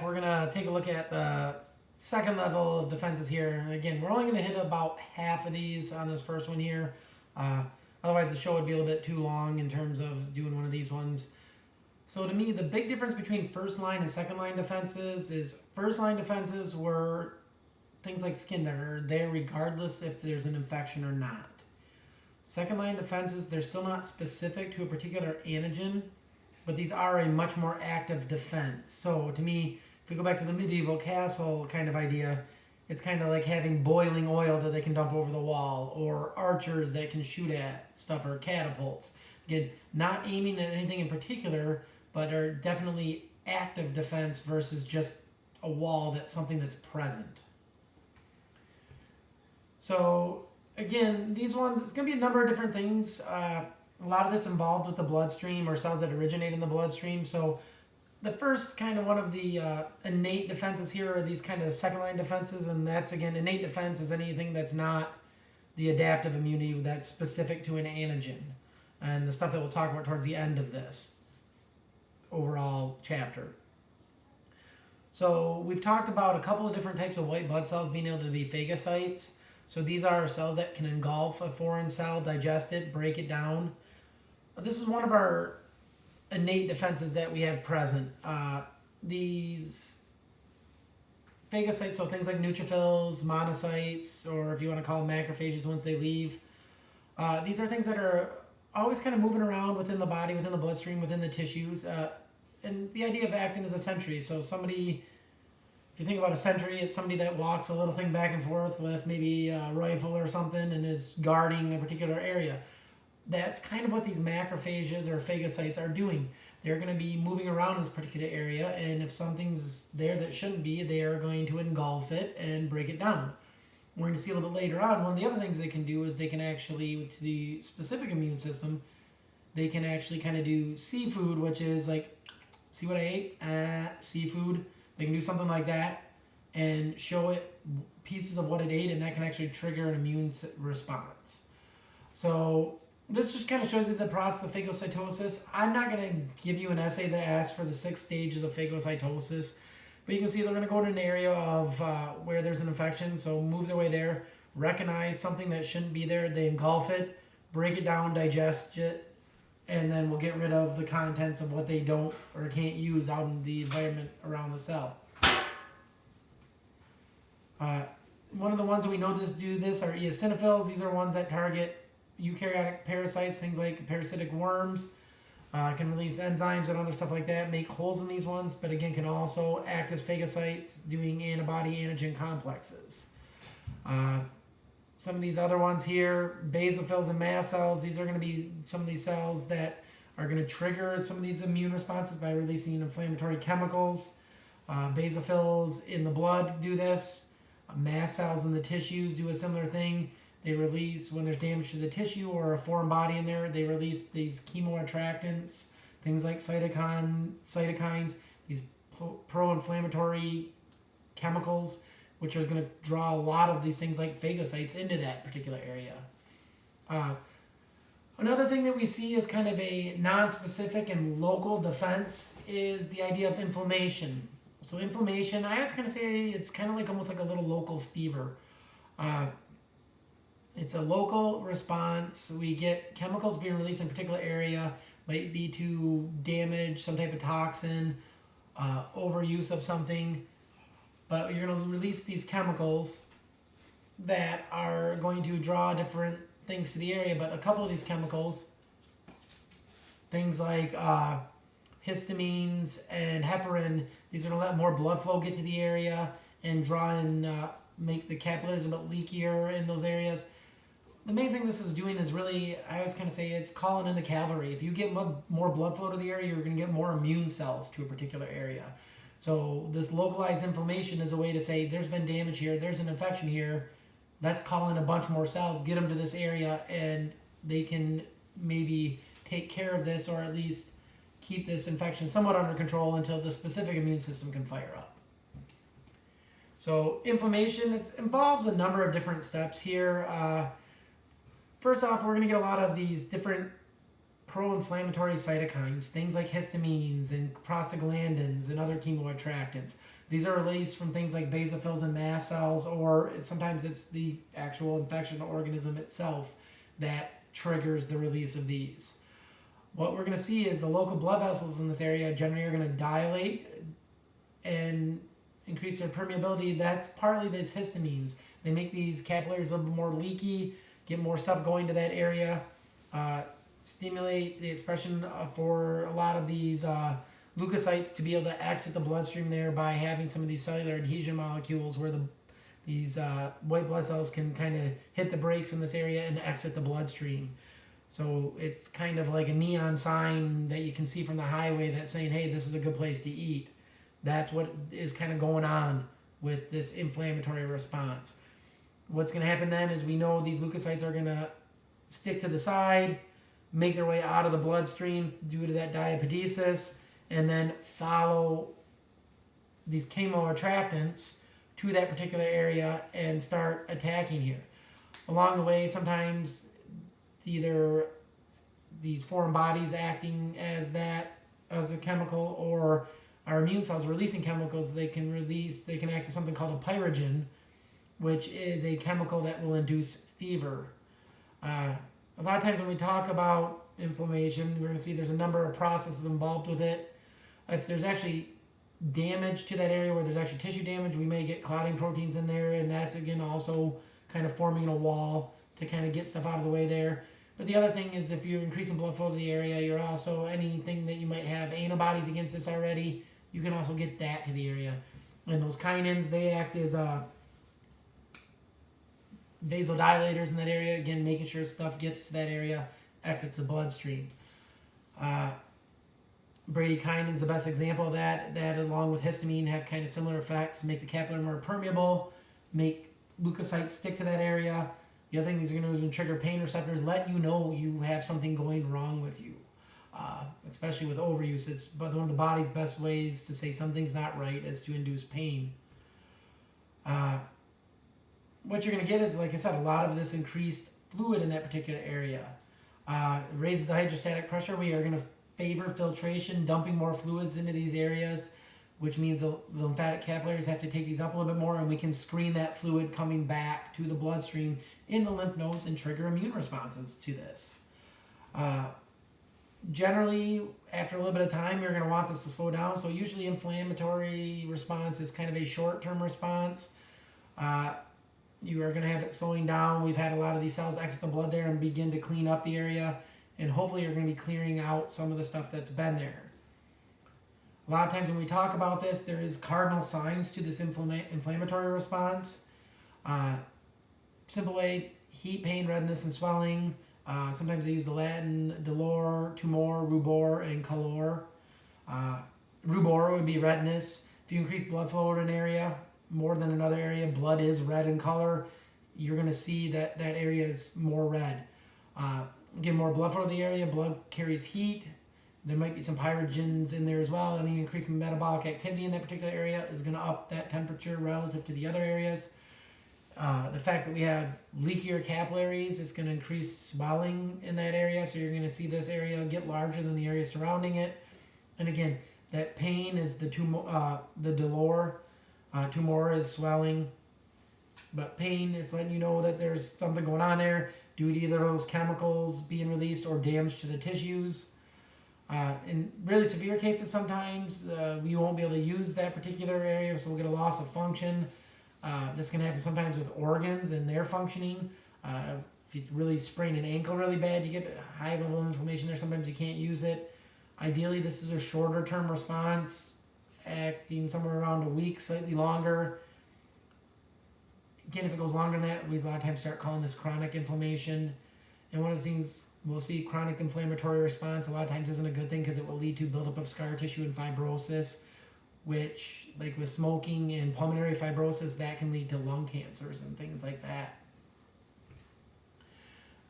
We're going to take a look at the second level of defenses here. Again, we're only going to hit about half of these on this first one here. Otherwise, the show would be a little bit too long in terms of doing one of these ones. So to me, the big difference between first line and second line defenses is first line defenses were things like skin that are there regardless if there's an infection or not. Second line defenses, they're still not specific to a particular antigen, but these are a much more active defense. So to me, if we go back to the medieval castle kind of idea, it's kind of like having boiling oil that they can dump over the wall, or archers that can shoot at stuff, or catapults. Again, not aiming at anything in particular, but are definitely active defense versus just a wall that's something that's present. So again, these ones, it's going to be a number of different things. A lot of this involved with the bloodstream or cells that originate in the bloodstream. So the first kind of one of the innate defenses here are these kind of second line defenses, and that's, again, innate defense is anything that's not the adaptive immunity that's specific to an antigen, and the stuff that we'll talk about towards the end of this overall chapter. So we've talked about a couple of different types of white blood cells being able to be phagocytes. So these are cells that can engulf a foreign cell, digest it, break it down. This is one of our innate defenses that we have present. These phagocytes, so things like neutrophils, monocytes, or if you want to call them macrophages once they leave, these are things that are always kind of moving around within the body, within the bloodstream, within the tissues. And the idea of acting as a sentry. So somebody, if you think about a sentry, it's somebody that walks a little thing back and forth with maybe a rifle or something and is guarding a particular area. That's kind of what these macrophages or phagocytes are doing. They're going to be moving around this particular area, and if something's there that shouldn't be, they are going to engulf it and break it down. We're going to see a little bit later on, one of the other things they can do is they can actually, to the specific immune system, they can actually kind of do seafood, which is like, see what I ate? Seafood. They can do something like that and show it pieces of what it ate, and that can actually trigger an immune response. So this just kind of shows you the process of phagocytosis. I'm not going to give you an essay that asks for the 6 stages of phagocytosis, but you can see they're going to go to an area of where there's an infection, so move their way there, recognize something that shouldn't be there, they engulf it, break it down, digest it, and then we'll get rid of the contents of what they don't or can't use out in the environment around the cell. One of the ones that we know do this are eosinophils. These are ones that target eukaryotic parasites, things like parasitic worms, can release enzymes and other stuff like that, make holes in these ones, but again can also act as phagocytes doing antibody-antigen complexes. Some of these other ones here, basophils and mast cells, these are going to be some of these cells that are going to trigger some of these immune responses by releasing inflammatory chemicals. Basophils in the blood do this. Mast cells in the tissues do a similar thing. They release, when there's damage to the tissue or a foreign body in there, they release these chemoattractants, things like cytokines, these pro-inflammatory chemicals, which are going to draw a lot of these things like phagocytes into that particular area. Another thing that we see as kind of a non-specific and local defense is the idea of inflammation. So inflammation, I always kind of say it's kind of like almost like a little local fever. It's a local response. We get chemicals being released in a particular area, might be to damage some type of toxin, overuse of something, but you're going to release these chemicals that are going to draw different things to the area. But a couple of these chemicals, things like histamines and heparin, these are going to let more blood flow get to the area and draw in, make the capillaries a bit leakier in those areas. The main thing this is doing is really, I always kind of say, it's calling in the cavalry. If you get more blood flow to the area, you're going to get more immune cells to a particular area. So this localized inflammation is a way to say there's been damage here, there's an infection here, let's call in a bunch more cells, get them to this area, and they can maybe take care of this, or at least keep this infection somewhat under control until the specific immune system can fire up. So inflammation, it involves a number of different steps here. First off, we're going to get a lot of these different pro-inflammatory cytokines, things like histamines and prostaglandins and other chemoattractants. These are released from things like basophils and mast cells, or sometimes it's the actual infection organism itself that triggers the release of these. What we're going to see is the local blood vessels in this area generally are going to dilate and increase their permeability. That's partly these histamines. They make these capillaries a little bit more leaky, get more stuff going to that area, stimulate the expression for a lot of these leukocytes to be able to exit the bloodstream there by having some of these cellular adhesion molecules where these white blood cells can kind of hit the brakes in this area and exit the bloodstream. So it's kind of like a neon sign that you can see from the highway that's saying, hey, this is a good place to eat. That's what is kind of going on with this inflammatory response. What's going to happen then is we know these leukocytes are going to stick to the side, make their way out of the bloodstream due to that diapedesis, and then follow these chemoattractants to that particular area and start attacking here. Along the way, sometimes either these foreign bodies acting as a chemical, or our immune cells releasing chemicals. They can act as something called a pyrogen, which is a chemical that will induce fever. A lot of times when we talk about inflammation, we're going to see there's a number of processes involved with it. If there's actually damage to that area where there's actually tissue damage, we may get clotting proteins in there, and that's again also kind of forming a wall to kind of get stuff out of the way there. But the other thing is, if you're increasing blood flow to the area, you're also, anything that you might have antibodies against this already, you can also get that to the area. And those kinins, they act as vasodilators in that area, again, making sure stuff gets to that area, exits the bloodstream. Bradykinin is the best example of that. That, along with histamine, have kind of similar effects, make the capillary more permeable, make leukocytes stick to that area. The other thing these are going to do is trigger pain receptors, let you know you have something going wrong with you. Especially with overuse, it's one of the body's best ways to say something's not right is to induce pain. What you're going to get is, like I said, a lot of this increased fluid in that particular area. It raises the hydrostatic pressure. We are going to favor filtration, dumping more fluids into these areas, which means the lymphatic capillaries have to take these up a little bit more, and we can screen that fluid coming back to the bloodstream in the lymph nodes and trigger immune responses to this. Generally, after a little bit of time, you're going to want this to slow down. So usually inflammatory response is kind of a short-term response. You are going to have it slowing down. We've had a lot of these cells exit the blood there and begin to clean up the area. And hopefully you're going to be clearing out some of the stuff that's been there. A lot of times when we talk about this, there is cardinal signs to this inflammatory response. Simple way: heat, pain, redness, and swelling. Sometimes they use the Latin dolor, tumor, rubor, and color. Rubor would be redness. If you increase blood flow in an area more than another area, blood is red in color, you're going to see that area is more red. Get more blood flow to the area, blood carries heat. There might be some pyrogens in there as well. Any increase in metabolic activity in that particular area is going to up that temperature relative to the other areas. The fact that we have leakier capillaries is going to increase swelling in that area, so you're going to see this area get larger than the area surrounding it. And again, that pain is the dolor. Tumor is swelling, but pain is letting you know that there's something going on there due to either those chemicals being released or damage to the tissues. In really severe cases, sometimes we won't be able to use that particular area, so we'll get a loss of function. This can happen sometimes with organs and their functioning. If you really sprain an ankle really bad, you get a high level of inflammation there. Sometimes you can't use it. Ideally, this is a shorter term response, acting somewhere around a week, slightly longer. Again, if it goes longer than that, we a lot of times start calling this chronic inflammation. And one of the things we'll see, chronic inflammatory response a lot of times isn't a good thing because it will lead to buildup of scar tissue and fibrosis, which, like with smoking and pulmonary fibrosis, that can lead to lung cancers and things like that.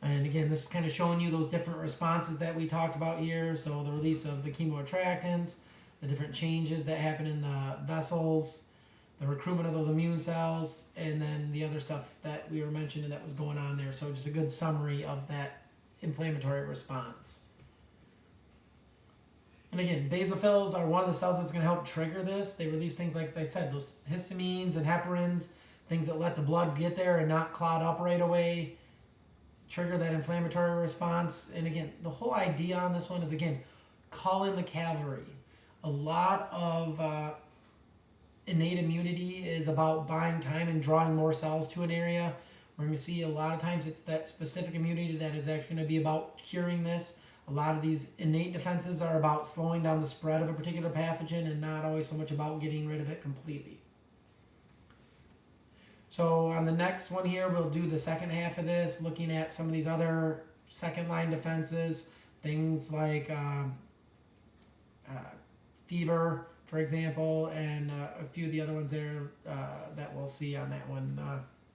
And again, this is kind of showing you those different responses that we talked about here. So the release of the chemoattractants, the different changes that happen in the vessels, the recruitment of those immune cells, and then the other stuff that we were mentioning that was going on there. So just a good summary of that inflammatory response. And again, basophils are one of the cells that's going to help trigger this. They release things like I said, those histamines and heparins, things that let the blood get there and not clot up right away, trigger that inflammatory response. And again, the whole idea on this one is, again, call in the cavalry. A lot of innate immunity is about buying time and drawing more cells to an area. We're going to see a lot of times it's that specific immunity that is actually going to be about curing this. A lot of these innate defenses are about slowing down the spread of a particular pathogen and not always so much about getting rid of it completely. So on the next one here, we'll do the second half of this, looking at some of these other second line defenses, things like fever, for example, and a few of the other ones there that we'll see on that one